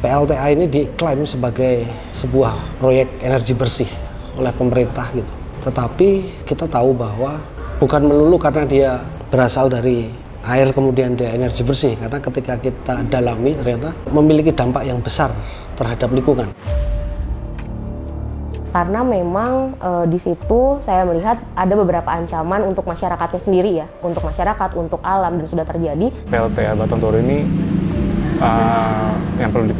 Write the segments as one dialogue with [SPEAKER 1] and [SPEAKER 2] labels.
[SPEAKER 1] PLTA ini diklaim sebagai sebuah proyek energi bersih oleh pemerintah gitu. Tetapi kita tahu bahwa bukan melulu karena dia berasal dari air kemudian dia energi bersih, karena ketika kita dalami ternyata memiliki dampak yang besar terhadap lingkungan.
[SPEAKER 2] Karena memang di situ saya melihat ada beberapa ancaman untuk masyarakatnya sendiri ya, untuk masyarakat, untuk alam, dan sudah terjadi.
[SPEAKER 3] PLTA Batang Toru ini yang perlu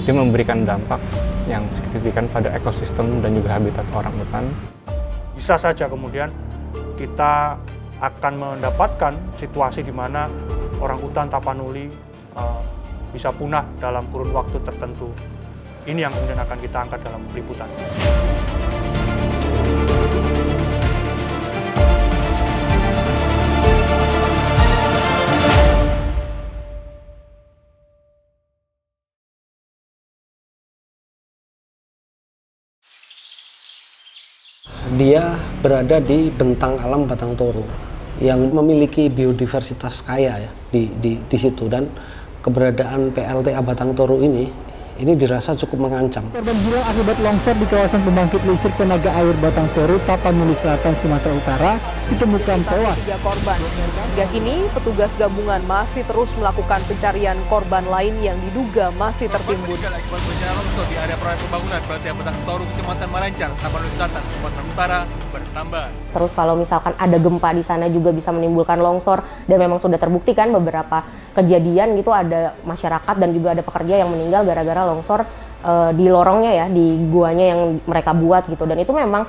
[SPEAKER 3] dia memberikan dampak yang signifikan pada ekosistem dan juga habitat orang hutan.
[SPEAKER 4] Bisa saja kemudian kita akan mendapatkan situasi di mana orang hutan Tapanuli bisa punah dalam kurun waktu tertentu. Ini yang kemudian akan kita angkat dalam liputan.
[SPEAKER 1] Dia berada di bentang alam Batang Toru yang memiliki biodiversitas kaya ya di situ, dan keberadaan PLTA Batang Toru ini dirasa cukup mengancam.
[SPEAKER 5] Korban hilang akibat longsor di kawasan pembangkit listrik tenaga air Batang Toru, Tapanuli Selatan, Sumatera Utara ditemukan tewas.
[SPEAKER 6] 3 korban. Hingga kini petugas gabungan masih terus melakukan pencarian korban lain yang diduga masih tertimbun.
[SPEAKER 7] Akibat bencana longsor di area proyek pembangunan PLTA Batang Toru, Kecamatan Marancang, Tapanuli Selatan, Sumatera Utara bertambah.
[SPEAKER 2] Terus kalau misalkan ada gempa di sana juga bisa menimbulkan longsor, dan memang sudah terbukti kan beberapa kejadian gitu, ada masyarakat dan juga ada pekerja yang meninggal gara-gara longsor di lorongnya ya, di guanya yang mereka buat gitu. Dan itu memang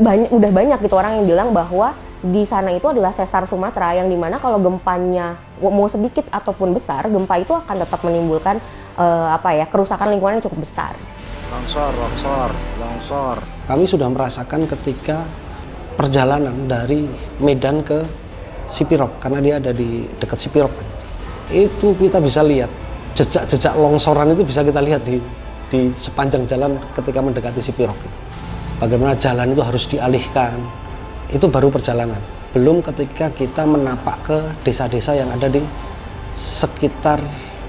[SPEAKER 2] udah banyak gitu orang yang bilang bahwa di sana itu adalah sesar Sumatera, yang dimana kalau gempanya mau sedikit ataupun besar, gempa itu akan tetap menimbulkan kerusakan lingkungan yang cukup besar.
[SPEAKER 1] Longsor. Kami sudah merasakan ketika perjalanan dari Medan ke Sipirok, karena dia ada di dekat Sipirok. Itu kita bisa lihat jejak-jejak longsoran, itu bisa kita lihat di sepanjang jalan ketika mendekati Sipirok. Bagaimana jalan itu harus dialihkan, itu baru perjalanan. Belum ketika kita menapak ke desa-desa yang ada di sekitar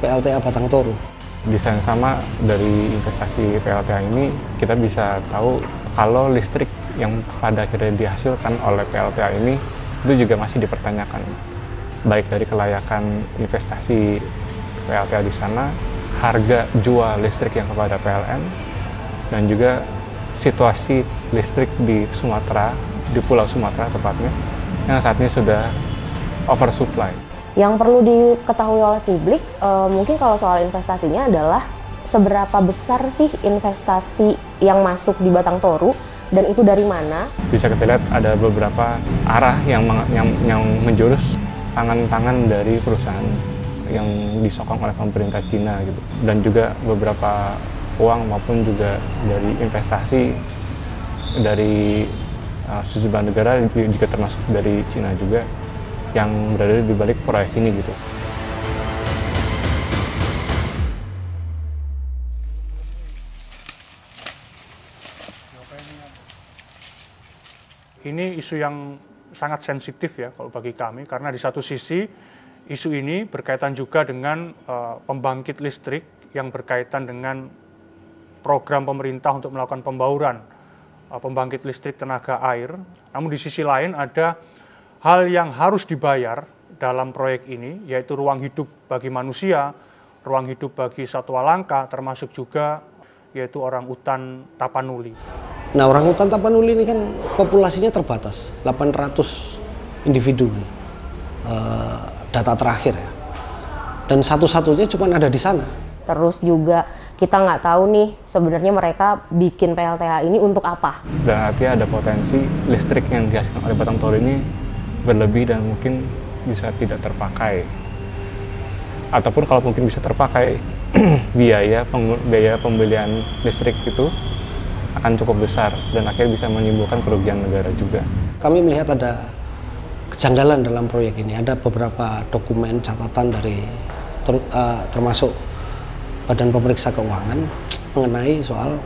[SPEAKER 1] PLTA Batang Toru.
[SPEAKER 3] Bisa yang sama dari investasi PLTA ini, kita bisa tahu kalau listrik yang pada akhirnya dihasilkan oleh PLTA ini itu juga masih dipertanyakan. Baik dari kelayakan investasi PLTA di sana, harga jual listrik yang kepada PLN, dan juga situasi listrik di Sumatera, di Pulau Sumatera tepatnya, yang saat ini sudah oversupply.
[SPEAKER 2] Yang perlu diketahui oleh publik, mungkin kalau soal investasinya adalah seberapa besar sih investasi yang masuk di Batang Toru, dan itu dari mana?
[SPEAKER 3] Bisa kita lihat ada beberapa arah yang menjurus tangan-tangan dari perusahaan yang disokong oleh pemerintah Cina gitu, dan juga beberapa uang maupun juga dari investasi dari sejumlah negara, juga termasuk dari Cina juga, yang berada di balik proyek ini gitu.
[SPEAKER 4] Ini isu yang sangat sensitif ya kalau bagi kami, karena di satu sisi isu ini berkaitan juga dengan pembangkit listrik yang berkaitan dengan program pemerintah untuk melakukan pembauran pembangkit listrik tenaga air. Namun di sisi lain ada hal yang harus dibayar dalam proyek ini, yaitu ruang hidup bagi manusia, ruang hidup bagi satwa langka, termasuk juga yaitu orang hutan Tapanuli.
[SPEAKER 1] Nah, orang hutan Tapanuli ini kan populasinya terbatas, 800 individu, data terakhir ya. Dan satu-satunya cuma ada di sana.
[SPEAKER 2] Terus juga kita nggak tahu nih sebenarnya mereka bikin PLTA ini untuk apa.
[SPEAKER 3] Dan artinya ada potensi listrik yang dihasilkan oleh Batang Toru ini berlebih dan mungkin bisa tidak terpakai. Ataupun kalau mungkin bisa terpakai, biaya pembelian listrik itu akan cukup besar dan akhirnya bisa menimbulkan kerugian negara juga.
[SPEAKER 1] Kami melihat ada kejanggalan dalam proyek ini. Ada beberapa dokumen catatan dari termasuk Badan Pemeriksa Keuangan mengenai soal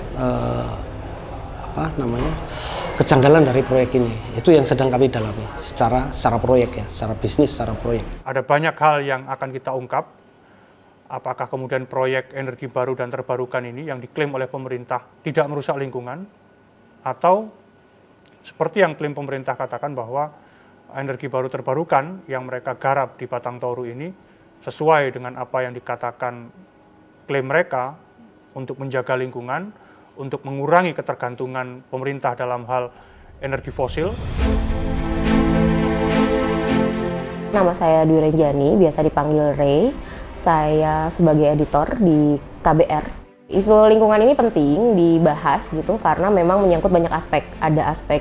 [SPEAKER 1] kejanggalan dari proyek ini. Itu yang sedang kami dalami secara proyek ya, secara bisnis, secara proyek.
[SPEAKER 4] Ada banyak hal yang akan kita ungkap apakah kemudian proyek energi baru dan terbarukan ini yang diklaim oleh pemerintah tidak merusak lingkungan, atau seperti yang klaim pemerintah katakan bahwa energi baru terbarukan yang mereka garap di Batang Toru ini sesuai dengan apa yang dikatakan klaim mereka untuk menjaga lingkungan, untuk mengurangi ketergantungan pemerintah dalam hal energi fosil.
[SPEAKER 2] Nama saya Dwi Renjani, biasa dipanggil Ray. Saya sebagai editor di KBR. Isu lingkungan ini penting dibahas gitu karena memang menyangkut banyak aspek. Ada aspek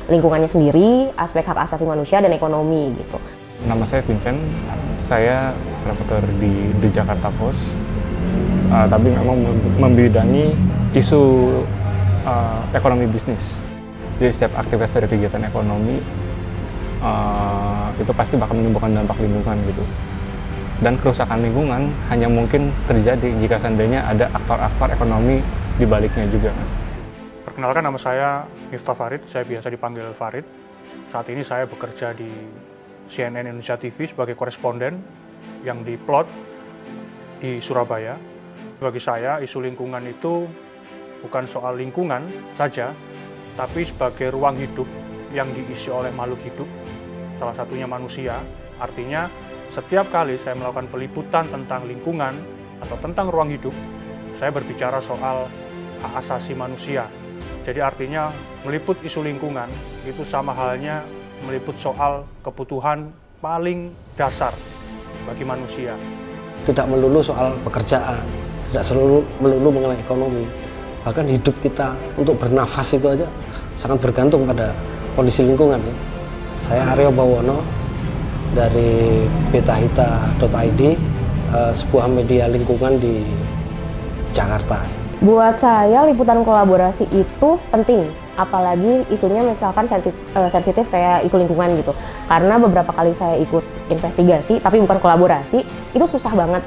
[SPEAKER 2] lingkungannya sendiri, aspek hak asasi manusia dan ekonomi gitu.
[SPEAKER 3] Nama saya Vincent, saya reporter di The Jakarta Post, tapi memang membidangi isu ekonomi bisnis. Jadi setiap aktivitas dari kegiatan ekonomi itu pasti bakal menimbulkan dampak lingkungan gitu. Dan kerusakan lingkungan hanya mungkin terjadi jika seandainya ada aktor-aktor ekonomi di baliknya juga.
[SPEAKER 4] Perkenalkan, nama saya Miftah Farid, saya biasa dipanggil Farid. Saat ini saya bekerja di CNN Indonesia TV sebagai koresponden yang diplot di Surabaya. Bagi saya, isu lingkungan itu bukan soal lingkungan saja, tapi sebagai ruang hidup yang diisi oleh makhluk hidup, salah satunya manusia. Artinya setiap kali saya melakukan peliputan tentang lingkungan atau tentang ruang hidup, saya berbicara soal hak asasi manusia. Jadi artinya meliput isu lingkungan itu sama halnya meliput soal kebutuhan paling dasar bagi manusia.
[SPEAKER 1] Tidak melulu soal pekerjaan, tidak melulu mengenai ekonomi. Bahkan hidup kita untuk bernafas itu aja sangat bergantung pada kondisi lingkungan. Saya Aryo Bawono dari betahita.id, sebuah media lingkungan di Jakarta.
[SPEAKER 2] Buat saya liputan kolaborasi itu penting, apalagi isunya misalkan sensitif kayak isu lingkungan gitu. Karena beberapa kali saya ikut investigasi, tapi bukan kolaborasi, itu susah banget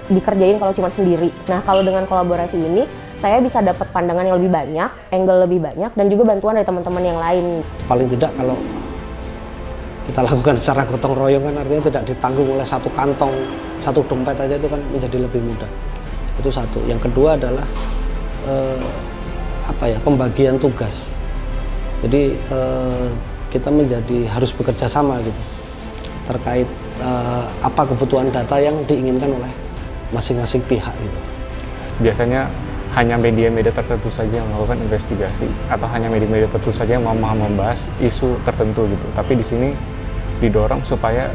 [SPEAKER 2] dikerjain kalau cuma sendiri. Nah, kalau dengan kolaborasi ini, saya bisa dapat pandangan yang lebih banyak, angle lebih banyak, dan juga bantuan dari teman-teman yang lain.
[SPEAKER 1] Paling tidak kalau kita lakukan secara gotong royong kan artinya tidak ditanggung oleh satu kantong, satu dompet aja, itu kan menjadi lebih mudah. Itu satu. Yang kedua adalah pembagian tugas. Jadi kita harus bekerja sama gitu terkait apa kebutuhan data yang diinginkan oleh masing-masing pihak gitu.
[SPEAKER 3] Biasanya hanya media-media tertentu saja yang melakukan investigasi atau hanya media-media tertentu saja yang mau membahas isu tertentu gitu. Tapi di sini didorong supaya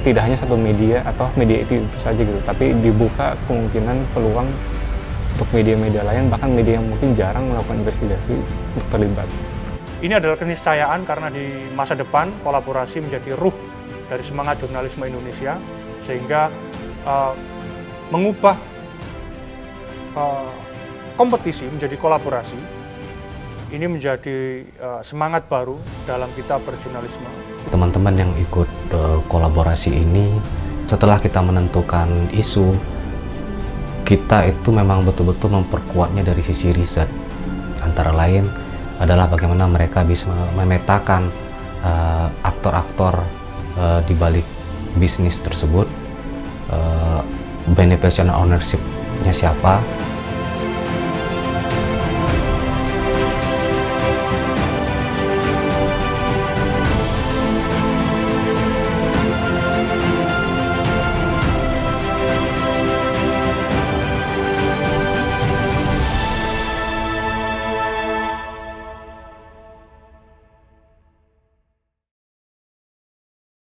[SPEAKER 3] tidak hanya satu media atau media itu saja gitu, tapi dibuka kemungkinan peluang untuk media-media lain, bahkan media yang mungkin jarang melakukan investigasi untuk terlibat.
[SPEAKER 4] Ini adalah keniscayaan karena di masa depan kolaborasi menjadi ruh dari semangat jurnalisme Indonesia, sehingga mengubah kompetisi menjadi kolaborasi. Ini menjadi semangat baru dalam kita berjurnalisme.
[SPEAKER 8] Teman-teman yang ikut kolaborasi ini, setelah kita menentukan isu, kita itu memang betul-betul memperkuatnya dari sisi riset. Antara lain adalah bagaimana mereka bisa memetakan aktor-aktor di balik bisnis tersebut, beneficial ownership-nya siapa,